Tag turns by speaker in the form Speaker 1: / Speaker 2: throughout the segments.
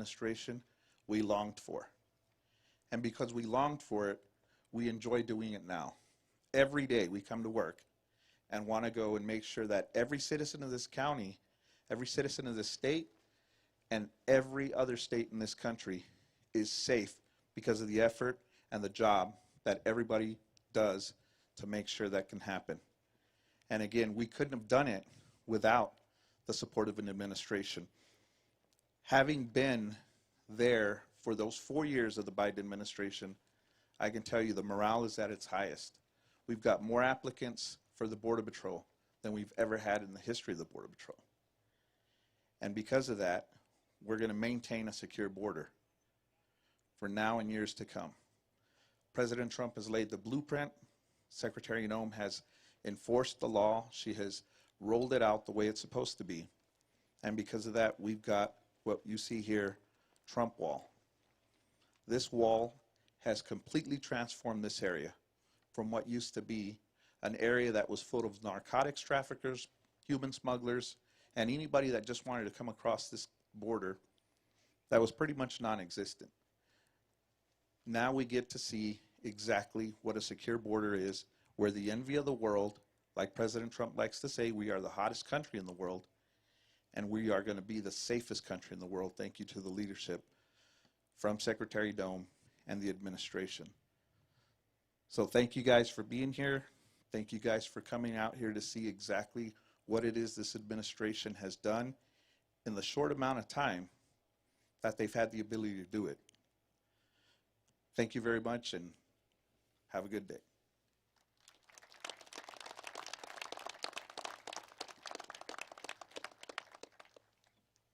Speaker 1: administration we longed for. And because we longed for it, we enjoy doing it now. Every day we come to work and want to go and make sure that every citizen of this county, every citizen of this state, and every other state in this country is safe because of the effort and the job that everybody does to make sure that can happen. And again, we couldn't have done it without the support of an administration. Having been there for those 4 years of the Biden administration, I can tell you the morale is at its highest. We've got more applicants for the Border Patrol than we've ever had in the history of the Border Patrol. And because of that, we're going to maintain a secure border for now and years to come. President Trump has laid the blueprint. Secretary Noem has enforced the law. She has rolled it out the way it's supposed to be. And because of that, we've got what you see here, Trump Wall. This wall has completely transformed this area from what used to be an area that was full of narcotics traffickers, human smugglers, and anybody that just wanted to come across this border that was pretty much non-existent. Now we get to see exactly what a secure border is. We're the envy of the world. Like President Trump likes to say, we are the hottest country in the world, and we are going to be the safest country in the world, thank you to the leadership from Secretary Noem and the administration. So thank you guys for being here. Thank you guys for coming out here to see exactly what it is this administration has done in the short amount of time that they've had the ability to do it. Thank you very much, and have a good day.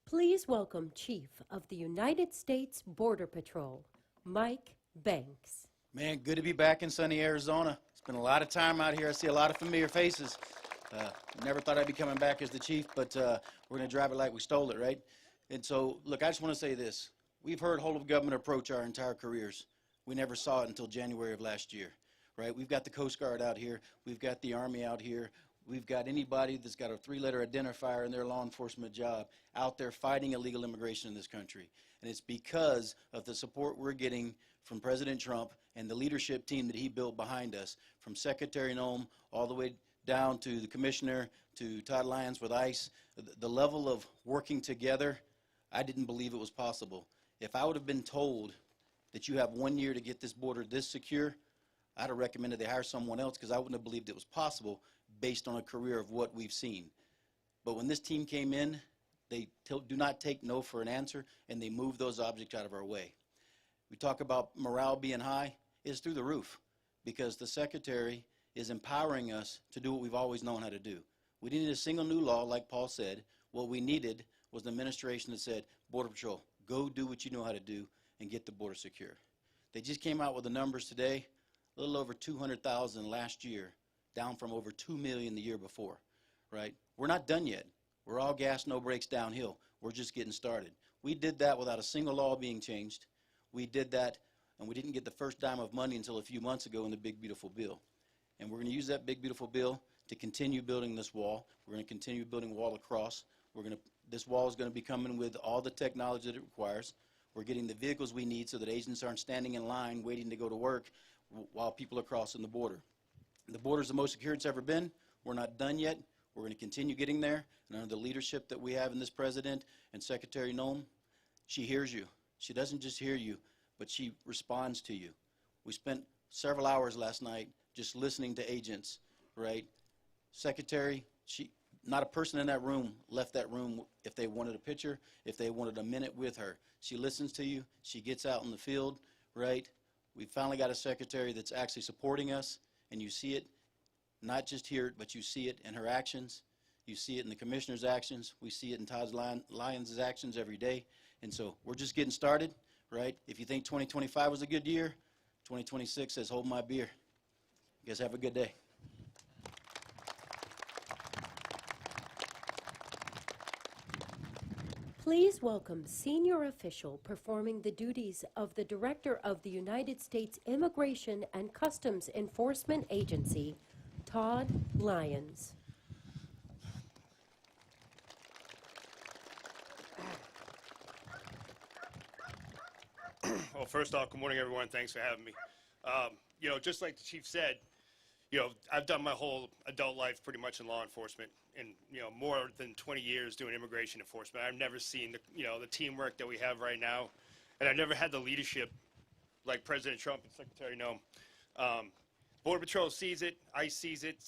Speaker 2: Please welcome Chief of the United States Border Patrol, Mike Banks.
Speaker 3: Man, good to be back in sunny Arizona. It's been a lot of time out here. I see a lot of familiar faces. Never thought I'd be coming back as the chief, but we're going to drive it like we stole it, right? And so, look, I just want to say this. We've heard whole of government approach our entire careers. We never saw it until January of last year, right? We've got the Coast Guard out here. We've got the Army out here. We've got anybody that's got a 3-letter identifier in their law enforcement job out there fighting illegal immigration in this country. And it's because of the support we're getting from President Trump and the leadership team that he built behind us, from Secretary Noem all the way down to the Commissioner, to Todd Lyons with ICE. The level of working together, I didn't believe it was possible. If I would have been told that you have 1 year to get this border this secure, I'd have recommended they hire someone else, because I wouldn't have believed it was possible based on a career of what we've seen. But when this team came in, they do not take no for an answer, and they move those objects out of our way. We talk about morale being high. It's through the roof, because the Secretary is empowering us to do what we've always known how to do. We didn't need a single new law, like Paul said. What we needed was an administration that said, Border Patrol, go do what you know how to do and get the border secure. They just came out with the numbers today, a little over 200,000 last year, down from over 2 million the year before, right? We're not done yet. We're all gas, no brakes downhill. We're just getting started. We did that without a single law being changed. We did that, and we didn't get the first dime of money until a few months ago in the big, beautiful bill. And we're going to use that big, beautiful bill to continue building this wall. We're going to continue building wall across. This wall is going to be coming with all the technology that it requires. We're getting the vehicles we need so that agents aren't standing in line waiting to go to work while people are crossing the border. The border is the most secure it's ever been. We're not done yet. We're going to continue getting there. And under the leadership that we have in this president and Secretary Noem, she hears you. She doesn't just hear you, but she responds to you. We spent several hours last night just listening to agents, right? Secretary, not a person in that room left that room if they wanted a picture, if they wanted a minute with her. She listens to you. She gets out in the field, right? We finally got a secretary that's actually supporting us, and you see it, not just hear it, but you see it in her actions. You see it in the commissioner's actions. We see it in Todd Lyons' actions every day. And so we're just getting started, right? If you think 2025 was a good year, 2026 says, hold my beer. You guys have a good day.
Speaker 2: Please welcome senior official performing the duties of the Director of the United States Immigration and Customs Enforcement Agency, Todd Lyons.
Speaker 4: Well, first off, good morning, everyone. Thanks for having me. Just like the chief said, I've done my whole adult life pretty much in law enforcement, and more than 20 years doing immigration enforcement. I've never seen the teamwork that we have right now, and I've never had the leadership like President Trump and Secretary Noem. Border Patrol sees it, ICE sees it,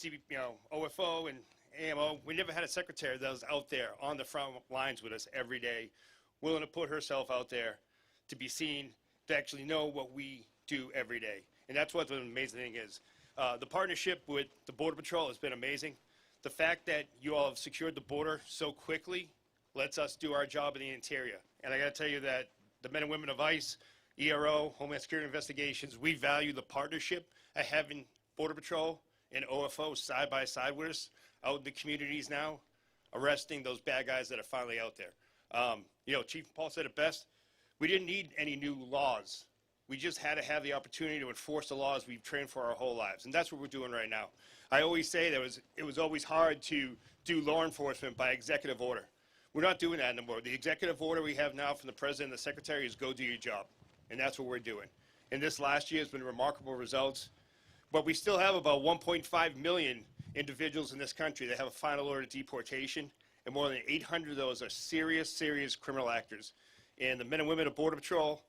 Speaker 4: OFO and AMO. We never had a secretary that was out there on the front lines with us every day, willing to put herself out there to be seen, to actually know what we do every day. And that's what the amazing thing is. The partnership with the Border Patrol has been amazing. The fact that you all have secured the border so quickly lets us do our job in the interior. And I got to tell you that the men and women of ICE, ERO, Homeland Security Investigations, we value the partnership of having Border Patrol and OFO side by side with us out in the communities now, arresting those bad guys that are finally out there. Chief Paul said it best. We didn't need any new laws. We just had to have the opportunity to enforce the laws we've trained for our whole lives, and that's what we're doing right now. I always say that it was always hard to do law enforcement by executive order. We're not doing that anymore. The executive order we have now from the President and the Secretary is go do your job, and that's what we're doing. And this last year has been remarkable results, but we still have about 1.5 million individuals in this country that have a final order of deportation, and more than 800 of those are serious, serious criminal actors. And the men and women of Border Patrol,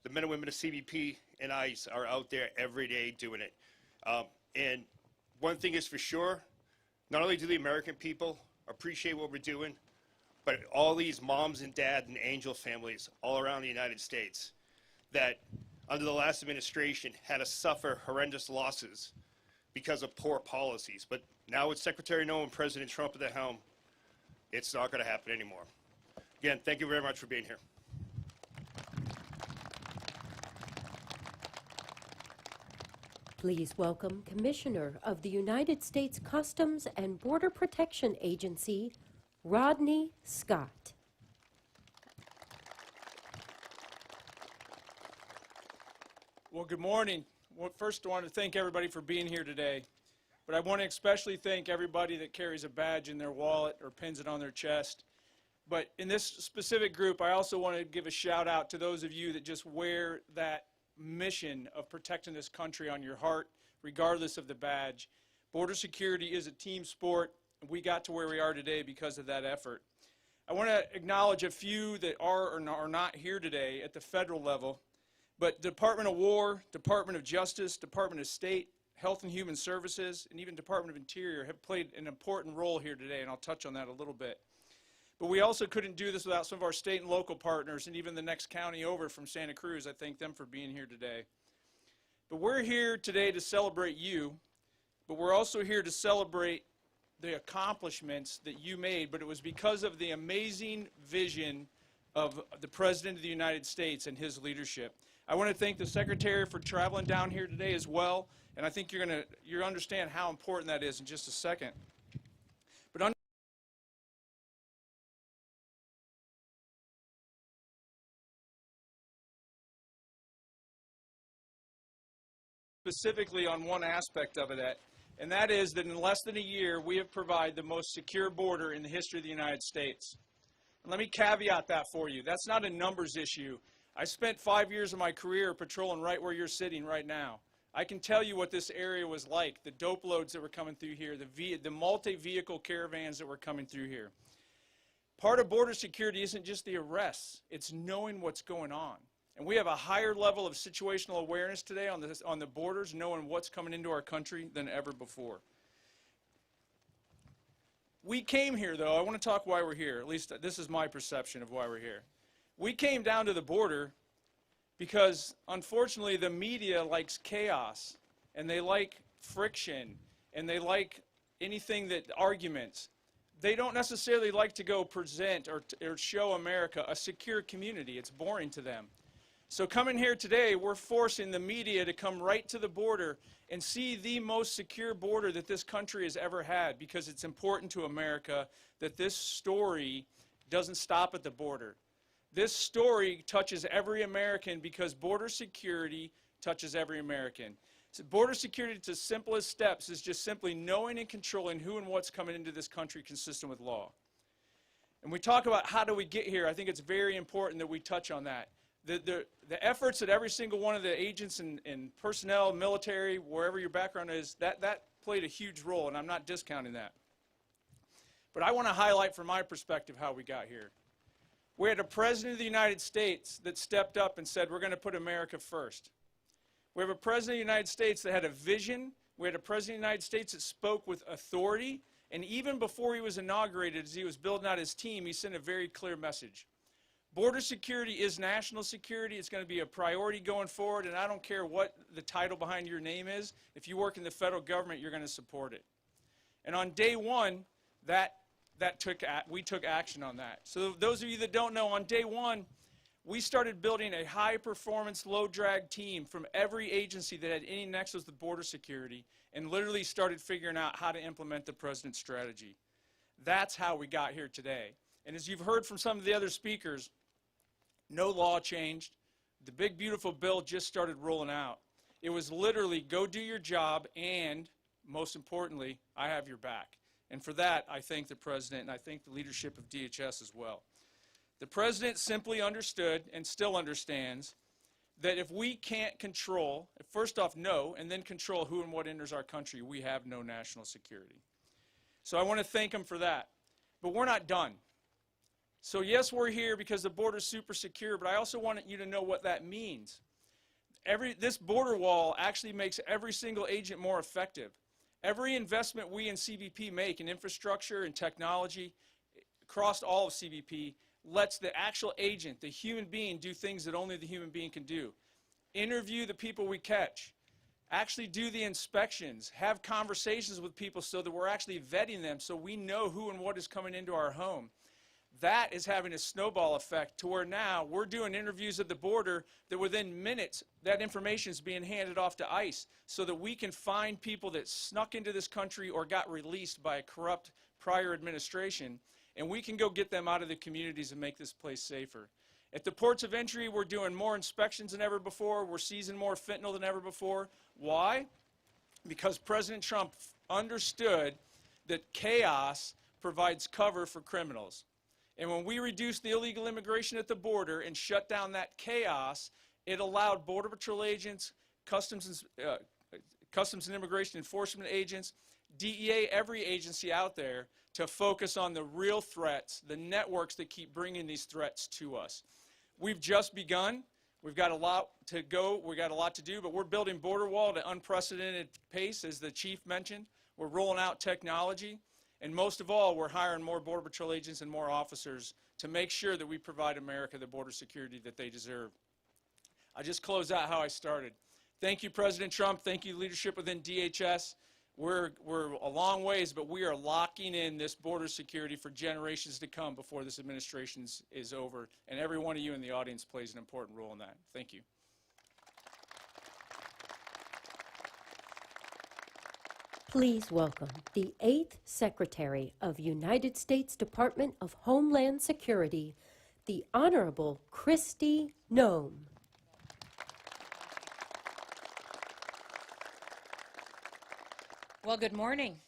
Speaker 4: the men and women of CBP and ICE are out there every day doing it. And one thing is for sure, not only do the American people appreciate what we're doing, but all these moms and dads and angel families all around the United States that under the last administration had to suffer horrendous losses because of poor policies. But now with Secretary Noem and President Trump at the helm, it's not going to happen anymore. Again, thank you very much for being here.
Speaker 2: Please welcome Commissioner of the United States Customs and Border Protection Agency, Rodney Scott.
Speaker 5: Well, good morning. Well, first, I want to thank everybody for being here today, but I want to especially thank everybody that carries a badge in their wallet or pins it on their chest. But in this specific group, I also want to give a shout out to those of you that just wear that mission of protecting this country on your heart, regardless of the badge. Border security is a team sport, and we got to where we are today because of that effort. I want to acknowledge a few that are or are not here today at the federal level, but Department of War, Department of Justice, Department of State, Health and Human Services, and even Department of Interior have played an important role here today, and I'll touch on that a little bit. But we also couldn't do this without some of our state and local partners, and even the next county over from Santa Cruz. I thank them for being here today. But we're here today to celebrate you, but we're also here to celebrate the accomplishments that you made, but it was because of the amazing vision of the President of the United States and his leadership. I want to thank the Secretary for traveling down here today as well, and I think you'll understand how important that is in just a second. But specifically on one aspect of it, and that is that in less than a year, we have provided the most secure border in the history of the United States. And let me caveat that for you. That's not a numbers issue. I spent 5 years of my career patrolling right where you're sitting right now. I can tell you what this area was like, the dope loads that were coming through here, the multi-vehicle caravans that were coming through here. Part of border security isn't just the arrests, it's knowing what's going on. And we have a higher level of situational awareness today on the borders, knowing what's coming into our country than ever before. We came here, though, I want to talk why we're here. At least this is my perception of why we're here. We came down to the border because, unfortunately, the media likes chaos, and they like friction, and they like anything that arguments. They don't necessarily like to go present or show America a secure community. It's boring to them. So coming here today, we're forcing the media to come right to the border and see the most secure border that this country has ever had, because it's important to America that this story doesn't stop at the border. This story touches every American because border security touches every American. So border security, to simplest steps, is just simply knowing and controlling who and what's coming into this country consistent with law. And we talk about how do we get here, I think it's very important that we touch on that. the efforts that every single one of the agents and personnel, military, wherever your background is, that played a huge role, and I'm not discounting that. But I want to highlight from my perspective how we got here. We had a president of the United States that stepped up and said, we're going to put America first. We have a president of the United States that had a vision. We had a president of the United States that spoke with authority. And even before he was inaugurated, as he was building out his team, he sent a very clear message. Border security is national security. It's going to be a priority going forward, and I don't care what the title behind your name is. If you work in the federal government, you're going to support it. And on day one, we took action on that. So those of you that don't know, on day one, we started building a high-performance, low-drag team from every agency that had any nexus with border security and literally started figuring out how to implement the president's strategy. That's how we got here today. And as you've heard from some of the other speakers, no law changed. The big, beautiful bill just started rolling out. It was literally, go do your job, and most importantly, I have your back. And for that, I thank the president, and I thank the leadership of DHS as well. The president simply understood, and still understands, that if we can't control, first off, know, and then control who and what enters our country, we have no national security. So I want to thank him for that. But we're not done. So yes, we're here because the border's super secure, but I also want you to know what that means. This border wall actually makes every single agent more effective. Every investment we in CBP make in infrastructure and technology across all of CBP lets the actual agent, the human being, do things that only the human being can do. Interview the people we catch. Actually do the inspections. Have conversations with people so that we're actually vetting them so we know who and what is coming into our home. That is having a snowball effect to where now we're doing interviews at the border that within minutes that information is being handed off to ICE so that we can find people that snuck into this country or got released by a corrupt prior administration, and we can go get them out of the communities and make this place safer. At the ports of entry, we're doing more inspections than ever before. We're seizing more fentanyl than ever before. Why? Because President Trump understood that chaos provides cover for criminals. And when we reduced the illegal immigration at the border and shut down that chaos, it allowed Border Patrol agents, Customs and Immigration Enforcement agents, DEA, every agency out there to focus on the real threats, the networks that keep bringing these threats to us. We've just begun. We've got a lot to go. We've got a lot to do, but we're building border wall at an unprecedented pace, as the chief mentioned. We're rolling out technology. And most of all, we're hiring more Border Patrol agents and more officers to make sure that we provide America the border security that they deserve. I just close out how I started. Thank you, President Trump. Thank you, leadership within DHS. We're a long ways, but we are locking in this border security for generations to come before this administration is over. And every one of you in the audience plays an important role in that. Thank you.
Speaker 2: Please welcome the 8th Secretary of United States Department of Homeland Security, the Honorable Kristi Noem.
Speaker 6: Well, good morning.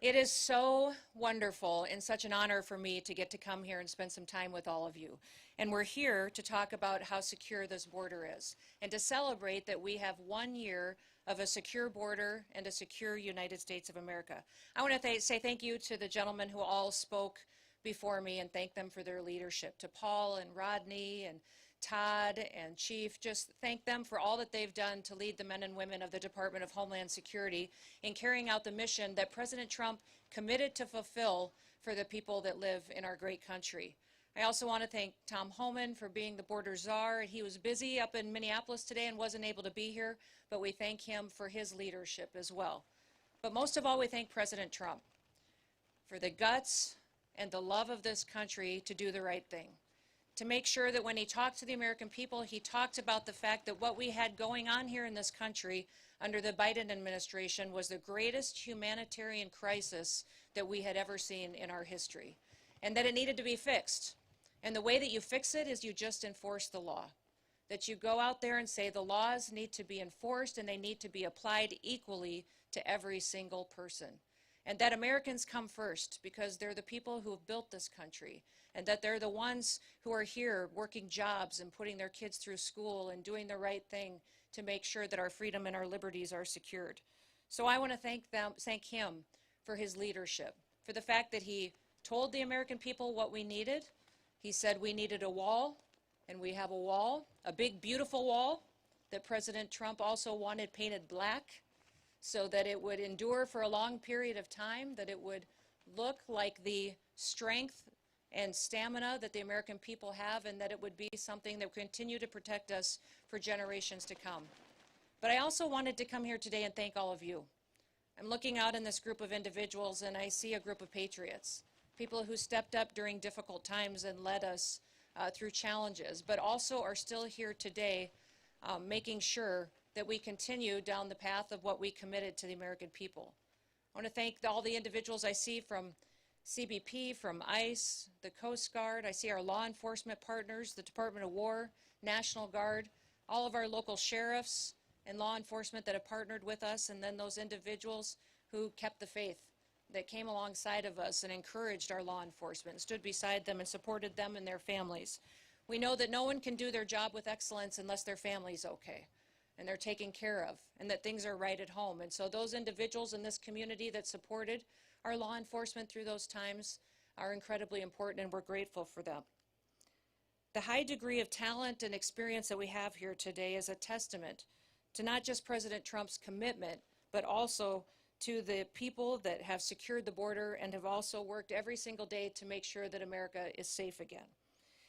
Speaker 6: It is so wonderful and such an honor for me to get to come here and spend some time with all of you. And we're here to talk about how secure this border is and to celebrate that we have 1 year of a secure border and a secure United States of America. I want to say thank you to the gentlemen who all spoke before me and thank them for their leadership. To Paul and Rodney and Todd and Chief, just thank them for all that they've done to lead the men and women of the Department of Homeland Security in carrying out the mission that President Trump committed to fulfill for the people that live in our great country. I also want to thank Tom Homan for being the border czar. He was busy up in Minneapolis today and wasn't able to be here, but we thank him for his leadership as well. But most of all, we thank President Trump for the guts and the love of this country to do the right thing, to make sure that when he talked to the American people, he talked about the fact that what we had going on here in this country under the Biden administration was the greatest humanitarian crisis that we had ever seen in our history, and that it needed to be fixed. And the way that you fix it is you just enforce the law, that you go out there and say the laws need to be enforced and they need to be applied equally to every single person. and that Americans come first because they're the people who have built this country, and that they're the ones who are here working jobs and putting their kids through school and doing the right thing to make sure that our freedom and our liberties are secured. So I want to thank him for his leadership, for the fact that he told the American people what we needed. He said we needed a wall, and we have a wall, a big, beautiful wall that President Trump also wanted painted black so that it would endure for a long period of time, that it would look like the strength and stamina that the American people have, and that it would be something that would continue to protect us for generations to come. But I also wanted to come here today and thank all of you. I'm looking out in this group of individuals, and I see a group of patriots, people who stepped up during difficult times and led us through challenges, but also are still here today making sure that we continue down the path of what we committed to the American people. I want to thank all the individuals I see from CBP, from ICE, the Coast Guard. I see our law enforcement partners, the Department of War, National Guard, all of our local sheriffs and law enforcement that have partnered with us, and then those individuals who kept the faith, that came alongside of us and encouraged our law enforcement, stood beside them and supported them and their families. We know that no one can do their job with excellence unless their family's okay and they're taken care of and that things are right at home. And so those individuals in this community that supported our law enforcement through those times are incredibly important, and we're grateful for them. The high degree of talent and experience that we have here today is a testament to not just President Trump's commitment, but also to the people that have secured the border and have also worked every single day to make sure that America is safe again.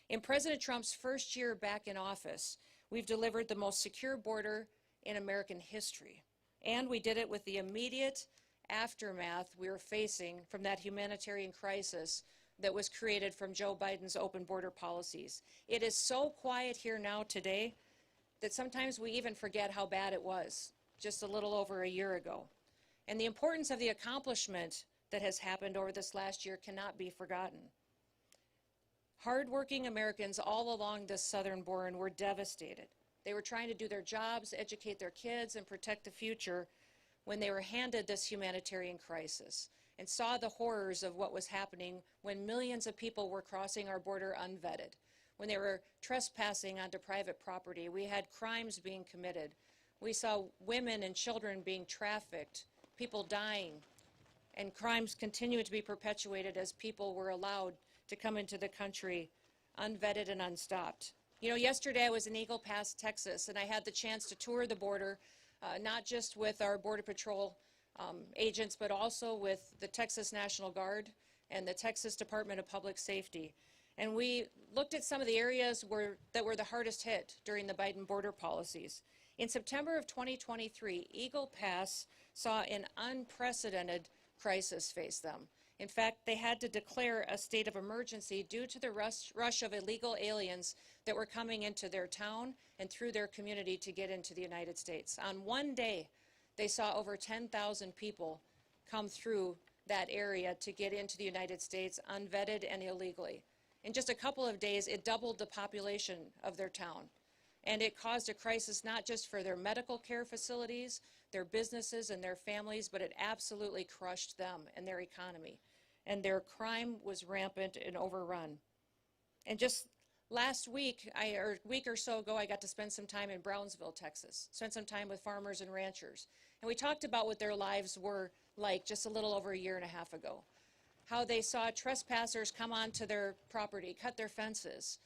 Speaker 6: In President Trump's first year back in office, we've delivered the most secure border in American history. And we did it with the immediate aftermath we were facing from that humanitarian crisis that was created from Joe Biden's open border policies. It is so quiet here now today that sometimes we even forget how bad it was just a little over a year ago. And the importance of the accomplishment that has happened over this last year cannot be forgotten. Hardworking Americans all along this southern border were devastated. They were trying to do their jobs, educate their kids, and protect the future when they were handed this humanitarian crisis and saw the horrors of what was happening when millions of people were crossing our border unvetted, when they were trespassing onto private property. We had crimes being committed. We saw women and children being trafficked, people dying, and crimes continued to be perpetuated as people were allowed to come into the country unvetted and unstopped. You know, yesterday I was in Eagle Pass, Texas, and I had the chance to tour the border, not just with our Border Patrol agents, but also with the Texas National Guard and the Texas Department of Public Safety. And we looked at some of the areas that were the hardest hit during the Biden border policies. In September of 2023, Eagle Pass saw an unprecedented crisis face them. In fact, they had to declare a state of emergency due to the rush of illegal aliens that were coming into their town and through their community to get into the United States. On one day, they saw over 10,000 people come through that area to get into the United States unvetted and illegally. In just a couple of days, it doubled the population of their town. And it caused a crisis not just for their medical care facilities, their businesses, and their families, but it absolutely crushed them and their economy. And their crime was rampant and overrun. And just last week, or a week or so ago, I got to spend some time in Brownsville, Texas, spent some time with farmers and ranchers. And we talked about what their lives were like just a little over a year and a half ago. How they saw trespassers come onto their property, cut their fences.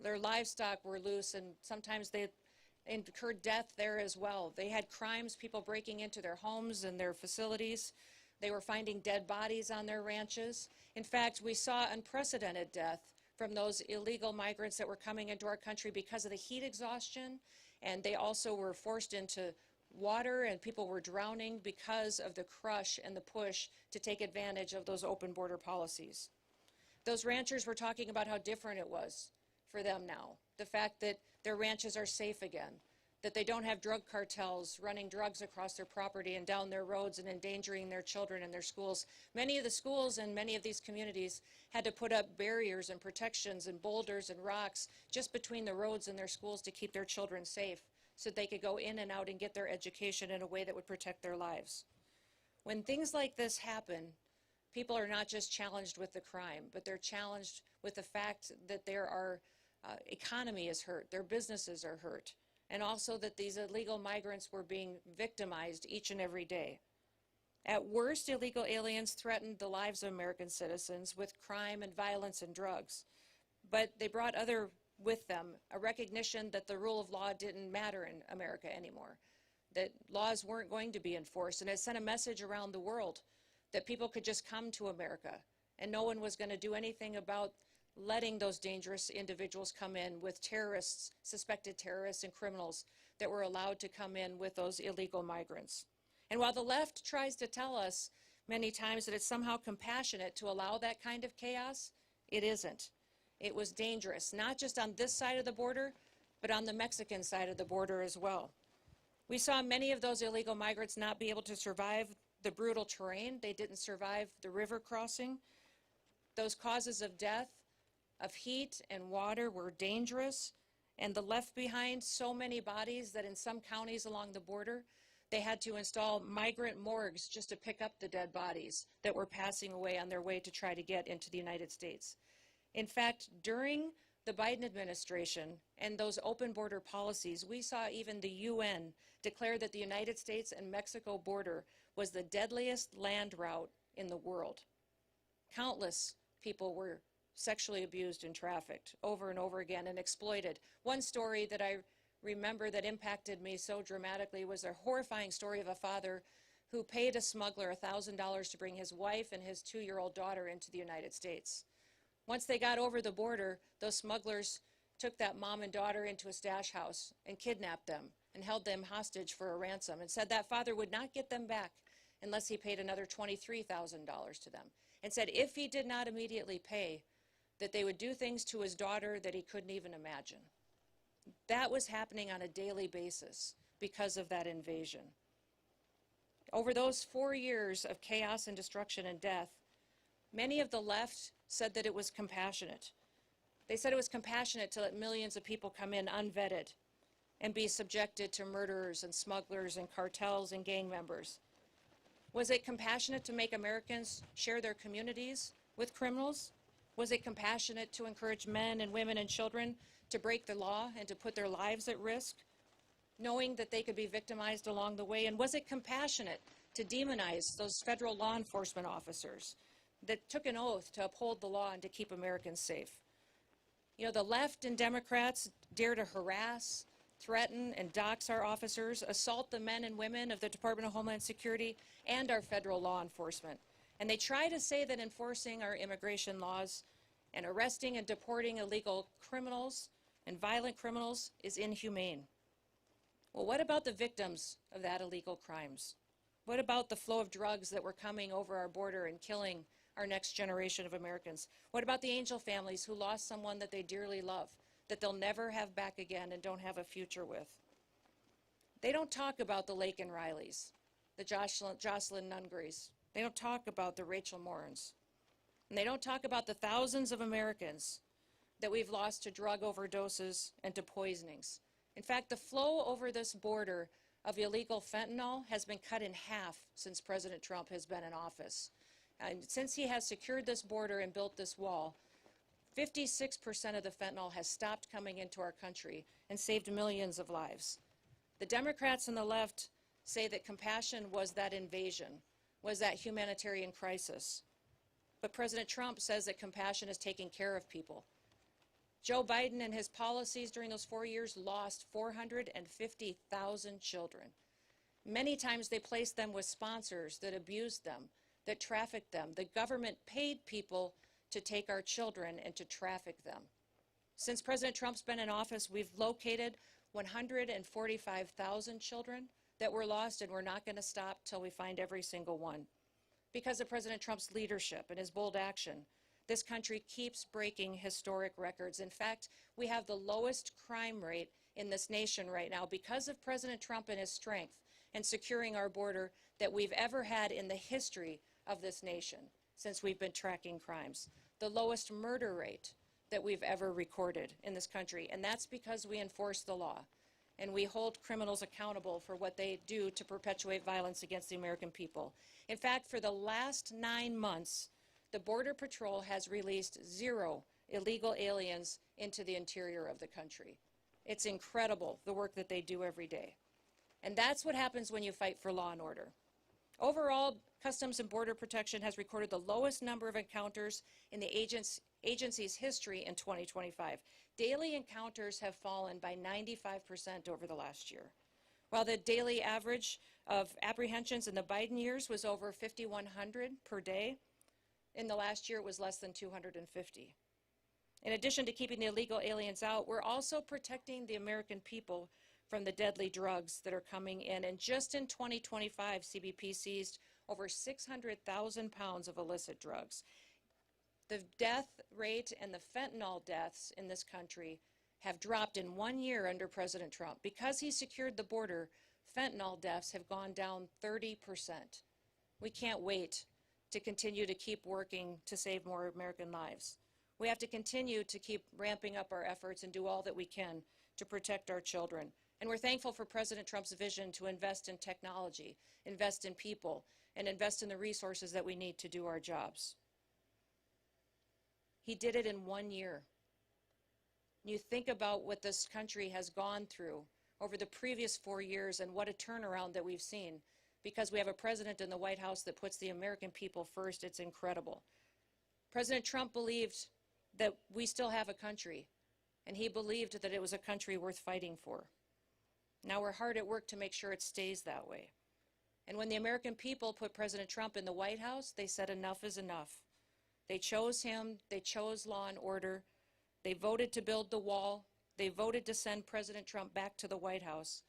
Speaker 6: Their livestock were loose, and sometimes they incurred death there as well. They had crimes, people breaking into their homes and their facilities. They were finding dead bodies on their ranches. In fact, we saw unprecedented death from those illegal migrants that were coming into our country because of the heat exhaustion, and they also were forced into water, and people were drowning because of the crush and the push to take advantage of those open border policies. Those ranchers were talking about how different it was for them now. The fact that their ranches are safe again, that they don't have drug cartels running drugs across their property and down their roads and endangering their children and their schools. Many of the schools in many of these communities had to put up barriers and protections and boulders and rocks just between the roads and their schools to keep their children safe so they could go in and out and get their education in a way that would protect their lives. When things like this happen, people are not just challenged with the crime, but they're challenged with the fact that their economy is hurt, their businesses are hurt, and also that these illegal migrants were being victimized each and every day. At worst, illegal aliens threatened the lives of American citizens with crime and violence and drugs. But they brought with them a recognition that the rule of law didn't matter in America anymore, that laws weren't going to be enforced. And it sent a message around the world that people could just come to America and no one was going to do anything about letting those dangerous individuals come in with terrorists, suspected terrorists and criminals that were allowed to come in with those illegal migrants. And while the left tries to tell us many times that it's somehow compassionate to allow that kind of chaos, it isn't. It was dangerous, not just on this side of the border, but on the Mexican side of the border as well. We saw many of those illegal migrants not be able to survive the brutal terrain. They didn't survive the river crossing. Those causes of death, of heat and water were dangerous, and the left behind so many bodies that in some counties along the border, they had to install migrant morgues just to pick up the dead bodies that were passing away on their way to try to get into the United States. In fact, during the Biden administration and those open border policies, we saw even the UN declare that the United States and Mexico border was the deadliest land route in the world. Countless people were sexually abused and trafficked over and over again and exploited. One story that I remember that impacted me so dramatically was a horrifying story of a father who paid a smuggler $1,000 to bring his wife and his 2-year-old daughter into the United States. Once they got over the border, those smugglers took that mom and daughter into a stash house and kidnapped them and held them hostage for a ransom and said that father would not get them back unless he paid another $23,000 to them, and said if he did not immediately pay, that they would do things to his daughter that he couldn't even imagine. That was happening on a daily basis because of that invasion. Over those 4 years of chaos and destruction and death, many of the left said that it was compassionate. They said it was compassionate to let millions of people come in unvetted and be subjected to murderers and smugglers and cartels and gang members. Was it compassionate to make Americans share their communities with criminals? Was it compassionate to encourage men and women and children to break the law and to put their lives at risk, knowing that they could be victimized along the way? And was it compassionate to demonize those federal law enforcement officers that took an oath to uphold the law and to keep Americans safe? You know, the left and Democrats dare to harass, threaten, and dox our officers, assault the men and women of the Department of Homeland Security and our federal law enforcement. And they try to say that enforcing our immigration laws and arresting and deporting illegal criminals and violent criminals is inhumane. Well, what about the victims of that illegal crimes? What about the flow of drugs that were coming over our border and killing our next generation of Americans? What about the Angel families who lost someone that they dearly love, that they'll never have back again and don't have a future with? They don't talk about the Laken Rileys, the Jocelyn Nungarys. They don't talk about the Rachel Morans. And they don't talk about the thousands of Americans that we've lost to drug overdoses and to poisonings. In fact, the flow over this border of illegal fentanyl has been cut in half since President Trump has been in office. And since he has secured this border and built this wall, 56% of the fentanyl has stopped coming into our country and saved millions of lives. The Democrats and the left say that compassion was that invasion, was that humanitarian crisis. But President Trump says that compassion is taking care of people. Joe Biden and his policies during those 4 years lost 450,000 children. Many times they placed them with sponsors that abused them, that trafficked them. The government paid people to take our children and to traffic them. Since President Trump's been in office, we've located 145,000 children that were lost, and we're not going to stop till we find every single one. Because of President Trump's leadership and his bold action, this country keeps breaking historic records. In fact, we have the lowest crime rate in this nation right now because of President Trump and his strength and securing our border that we've ever had in the history of this nation since we've been tracking crimes. The lowest murder rate that we've ever recorded in this country, and that's because we enforce the law. and we hold criminals accountable for what they do to perpetuate violence against the American people. In fact, for the last 9 months, the Border Patrol has released 0 illegal aliens into the interior of the country. It's incredible, the work that they do every day. And that's what happens when you fight for law and order. Overall, Customs and Border Protection has recorded the lowest number of encounters in the agency's history in 2025. Daily encounters have fallen by 95% over the last year. While the daily average of apprehensions in the Biden years was over 5,100 per day, in the last year it was less than 250. In addition to keeping the illegal aliens out, we're also protecting the American people from the deadly drugs that are coming in. And just in 2025, CBP seized over 600,000 pounds of illicit drugs. The death rate and the fentanyl deaths in this country have dropped in 1 year under President Trump. Because he secured the border, fentanyl deaths have gone down 30%. We can't wait to continue to keep working to save more American lives. We have to continue to keep ramping up our efforts and do all that we can to protect our children. And we're thankful for President Trump's vision to invest in technology, invest in people, and invest in the resources that we need to do our jobs. He did it in 1 year. You think about what this country has gone through over the previous 4 years and what a turnaround that we've seen because we have a president in the White House that puts the American people first. It's incredible. President Trump believed that we still have a country, and he believed that it was a country worth fighting for. Now we're hard at work to make sure it stays that way. And when the American people put President Trump in the White House, they said enough is enough. They chose him, they chose law and order, they voted to build the wall, they voted to send President Trump back to the White House.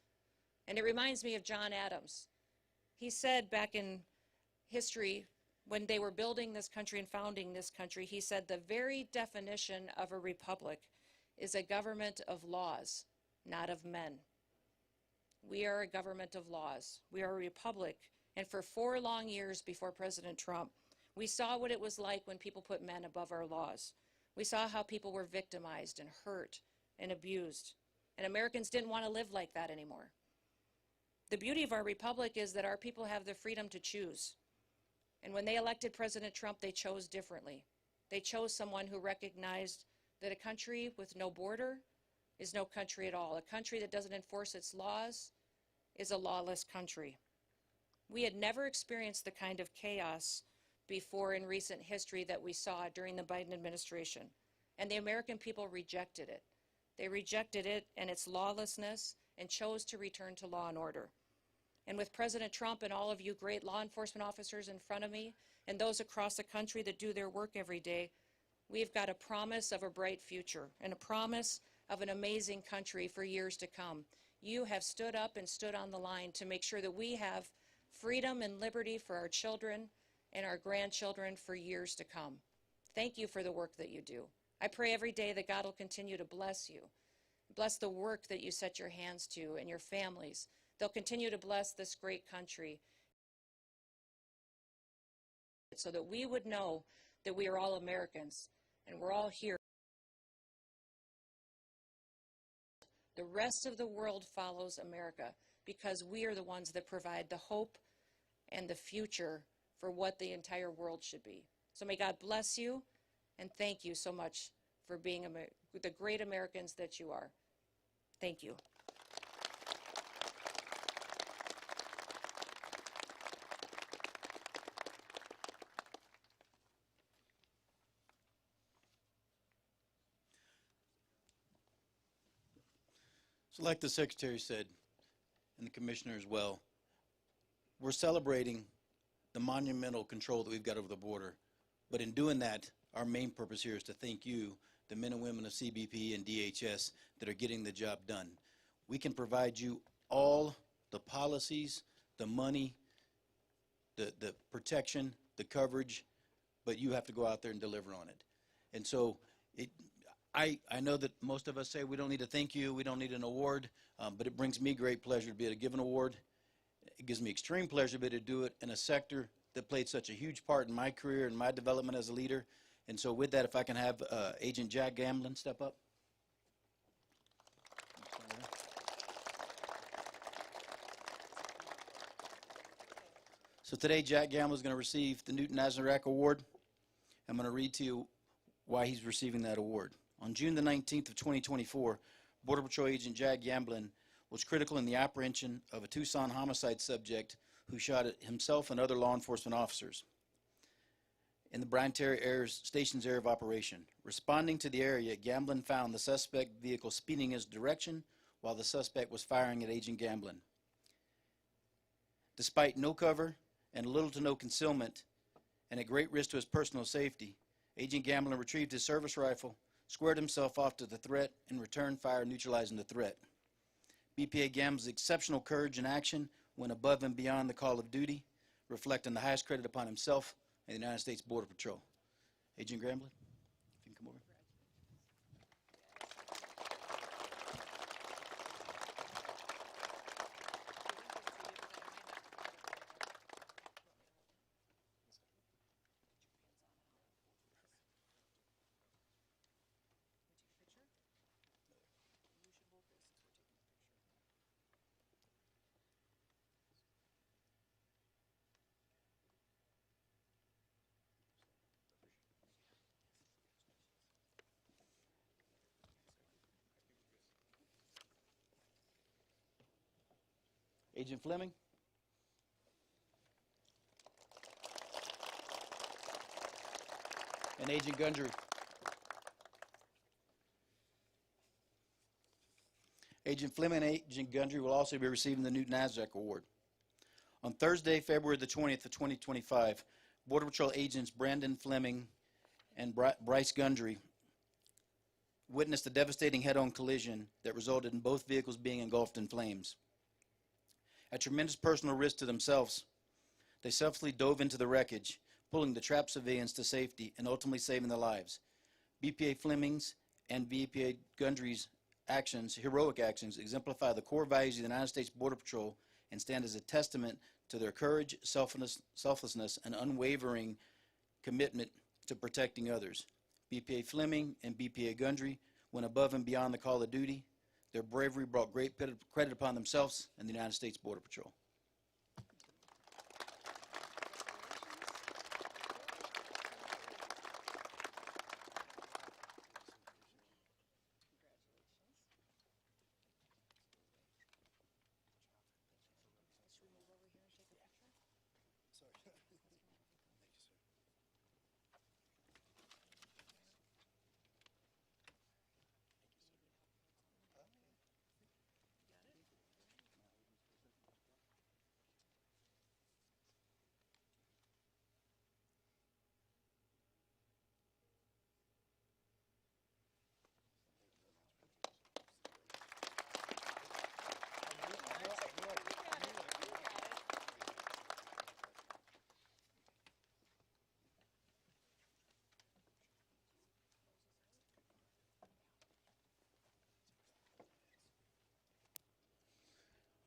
Speaker 6: And it reminds me of John Adams. He said back in history, when they were building this country and founding this country, he said the very definition of a republic is a government of laws, not of men. We are a government of laws. We are a republic. And for 4 long years before President Trump, we saw what it was like when people put men above our laws. We saw how people were victimized and hurt and abused. And Americans didn't want to live like that anymore. The beauty of our republic is that our people have the freedom to choose. And when they elected President Trump, they chose differently. They chose someone who recognized that a country with no border is no country at all. A country that doesn't enforce its laws is a lawless country. We had never experienced the kind of chaos before in recent history that we saw during the Biden administration. And the American people rejected it. They rejected it and its lawlessness and chose to return to law and order. And with President Trump and all of you great law enforcement officers in front of me and those across the country that do their work every day, we've got a promise of a bright future and a promise of an amazing country for years to come. You have stood up and stood on the line to make sure that we have freedom and liberty for our children and our grandchildren for years to come. Thank you for the work that you do. I pray every day that God will continue to bless you. Bless the work that you set your hands to and your families. They'll continue to bless this great country so that we would know that we are all Americans and we're all here. The rest of the world follows America because we are the ones that provide the hope and the future for what the entire world should be. So may God bless you, and thank you so much for being the great Americans that you are. Thank you.
Speaker 3: So like the Secretary said, and the Commissioner as well, we're celebrating the monumental control that we've got over the border. But in doing that, our main purpose here is to thank you, the men and women of CBP and DHS that are getting the job done. We can provide you all the policies, the money, the protection, the coverage, but you have to go out there and deliver on it. And so I know that most of us say we don't need to thank you, we don't need an award, but it brings me great pleasure to be able to give an award. It gives me extreme pleasure to be able to do it in a sector that played such a huge part in my career and my development as a leader. And so with that, if I can have Agent Jack Gamblin step up. So today, Jack Gamble is going to receive the Newton Nazareth Award. I'm going to read to you why he's receiving that award. On June the 19th of 2024, Border Patrol Agent Jack Gamblin was critical in the apprehension of a Tucson homicide subject who shot at himself and other law enforcement officers in the Bryan Terry Station's area of operation. Responding to the area, Gamblin found the suspect vehicle speeding his direction while the suspect was firing at Agent Gamblin. Despite no cover and little to no concealment and at great risk to his personal safety, Agent Gamblin retrieved his service rifle, squared himself off to the threat, and returned fire, neutralizing the threat. BPA Gamblin's exceptional courage and action went above and beyond the call of duty, reflecting the highest credit upon himself and the United States Border Patrol. Agent Gamblin, if you can come over. Agent Fleming. And Agent Gundry. Agent Fleming and Agent Gundry will also be receiving the Newton Nazareth Award. On Thursday, February the 20th of 2025, Border Patrol agents Brandon Fleming and Bryce Gundry witnessed a devastating head-on collision that resulted in both vehicles being engulfed in flames. At tremendous personal risk to themselves, they selflessly dove into the wreckage, pulling the trapped civilians to safety and ultimately saving their lives. BPA Fleming's and BPA Gundry's actions, heroic actions, exemplify the core values of the United States Border Patrol and stand as a testament to their courage, selflessness, and unwavering commitment to protecting others. BPA Fleming and BPA Gundry went above and beyond the call of duty. Their bravery brought great credit upon themselves and the United States Border Patrol.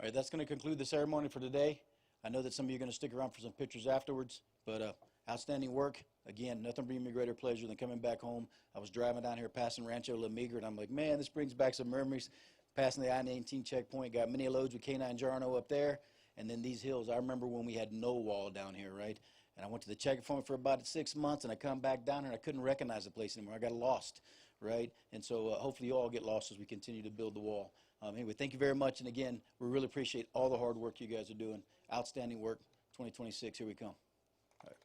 Speaker 3: All right, that's going to conclude the ceremony for today. I know that some of you are going to stick around for some pictures afterwards, but outstanding work. Again, nothing brings me greater pleasure than coming back home. I was driving down here passing Rancho La Migra, and I'm like, man, this brings back some memories. Passing the I-19 checkpoint, got many loads with K9 Jarno up there, and then these hills. I remember when we had no wall down here, right? And I went to the checkpoint for about 6 months, and I come back down here, and I couldn't recognize the place anymore. I got lost, right? And so hopefully you all get lost as we continue to build the wall. Anyway, thank you very much, and again, we really appreciate all the hard work you guys are doing. Outstanding work. 2026, here we come. All right.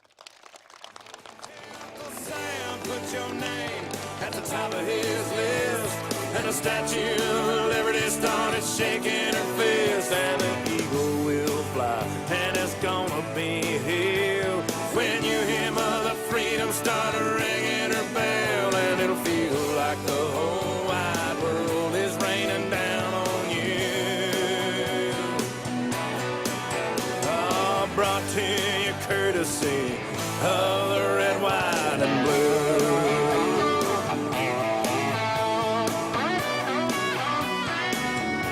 Speaker 7: Sam put your name at the top of his list, and the Statue of Liberty started shaking her fist, and the eagle will fly, and it's gonna be here when you hear Mother Freedom start ringing her bell, and it'll feel like the whole wide world is raining down on you. Brought to you courtesy of